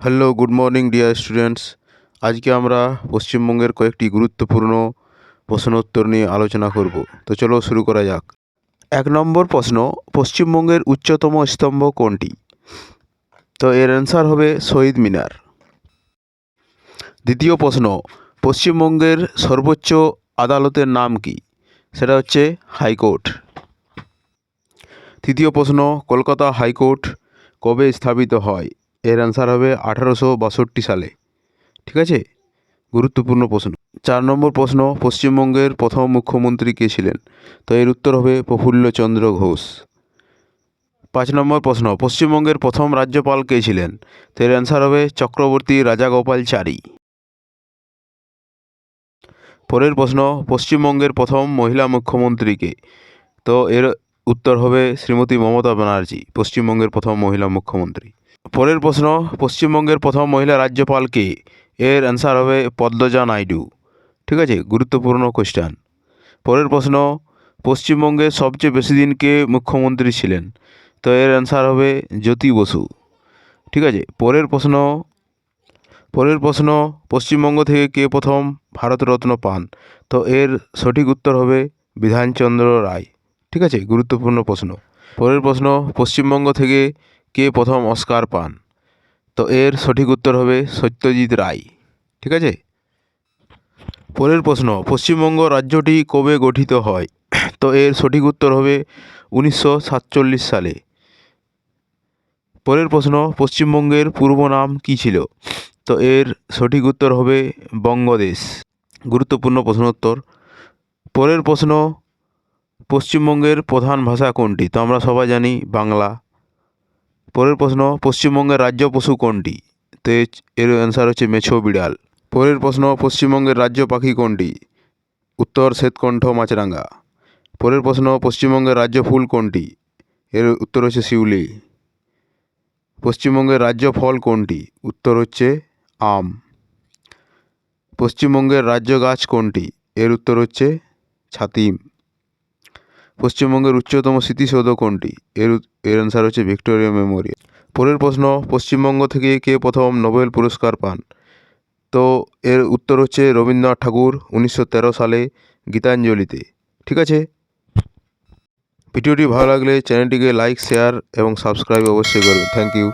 Hello, good morning dear students. আজকে আমরা পশ্চিমবঙ্গের কয়েকটি গুরুত্বপূর্ণ প্রশ্নোত্তর নিয়ে আলোচনা করব। তো চলো শুরু করা যাক। 1 নম্বর প্রশ্ন, পশ্চিমবঙ্গের উচ্চতম স্তম্ভ কোনটি? তো এর অ্যান্সার হবে শহীদ মিনার। দ্বিতীয় প্রশ্ন, পশ্চিমবঙ্গের সর্বোচ্চ আদালতের নাম কি? সেটা হচ্ছে হাইকোর্ট। তৃতীয় প্রশ্ন, কলকাতা হাইকোর্ট কবে স্থাপিত হয়? এর অ্যান্সার হবে 1862 সালে। ঠিক আছে, গুরুত্বপূর্ণ প্রশ্ন। 4 নম্বর প্রশ্ন, পশ্চিমবঙ্গের প্রথম মুখ্যমন্ত্রী কে ছিলেন? তো এর উত্তর হবে প্রফুল্লচন্দ্র ঘোষ। 5 নম্বর প্রশ্ন, পশ্চিমবঙ্গের প্রথম রাজ্যপাল কে ছিলেন? তো এর অ্যান্সার হবে চক্রবর্তী রাজাগোপালচারী। পরের প্রশ্ন, পশ্চিমবঙ্গের প্রথম মহিলা মুখ্যমন্ত্রী কে? তো এর উত্তর হবে শ্রীমতী মমতা ব্যানার্জি, পশ্চিমবঙ্গের প্রথম মহিলা মুখ্যমন্ত্রী। পরের প্রশ্ন, পশ্চিমবঙ্গের প্রথম মহিলা রাজ্যপাল কে? এর অ্যান্সার হবে পদ্মজা নাইডু। ঠিক আছে, গুরুত্বপূর্ণ কোশ্চেন। পরের প্রশ্ন, পশ্চিমবঙ্গে সবচেয়ে বেশি দিন কে মুখ্যমন্ত্রী ছিলেন? তো এর অ্যান্সার হবে জ্যোতি বসু। ঠিক আছে, পরের প্রশ্ন, পশ্চিমবঙ্গ থেকে কে প্রথম ভারতরত্ন পান? তো এর সঠিক উত্তর হবে বিধানচন্দ্র রায়। ঠিক আছে, গুরুত্বপূর্ণ প্রশ্ন। পরের প্রশ্ন, পশ্চিমবঙ্গ থেকে কে প্রথম অস্কার পান? তো এর সঠিক উত্তর হবে সত্যজিৎ রায়। ঠিক আছে। পরের প্রশ্ন, পশ্চিমবঙ্গ রাজ্যটি কবে গঠিত হয়? তো এর সঠিক উত্তর হবে 1947 সালে। পরের প্রশ্ন, পশ্চিমবঙ্গের পূর্ব নাম কী ছিল? তো এর সঠিক উত্তর হবে বঙ্গদেশ। গুরুত্বপূর্ণ প্রশ্নোত্তর। পরের প্রশ্ন, পশ্চিমবঙ্গের প্রধান ভাষা কোনটি? তো আমরা সবাই জানি বাংলা। পরের প্রশ্ন, পশ্চিমবঙ্গের রাজ্য পশু কোনটি? তো এর অ্যান্সার হচ্ছে মেছো বিড়াল। পরের প্রশ্ন, পশ্চিমবঙ্গের রাজ্য পাখি কোনটি? উত্তর শ্বেতকণ্ঠ মাছরাঙা। পরের প্রশ্ন, পশ্চিমবঙ্গের রাজ্য ফুল কোনটি? এর উত্তর হচ্ছে শিউলি। পশ্চিমবঙ্গের রাজ্য ফল কোনটি? উত্তর হচ্ছে আম। পশ্চিমবঙ্গের রাজ্য গাছ কোনটি? এর উত্তর হচ্ছে ছাতিম। পশ্চিমবঙ্গের উচ্চতম স্মৃতিসৌধ কোনটি? এর অ্যান্সার হচ্ছে ভিক্টোরিয়া মেমোরিয়াল। পরের প্রশ্ন, পশ্চিমবঙ্গ থেকে কে প্রথম নোবেল পুরস্কার পান? তো এর উত্তর হচ্ছে রবীন্দ্রনাথ ঠাকুর 1913 সালে গীতাঞ্জলিতে। ঠিক আছে। ভিডিওটি ভালো লাগলে চ্যানেলটিকে লাইক, শেয়ার এবং সাবস্ক্রাইব অবশ্যই করবেন। Thank you.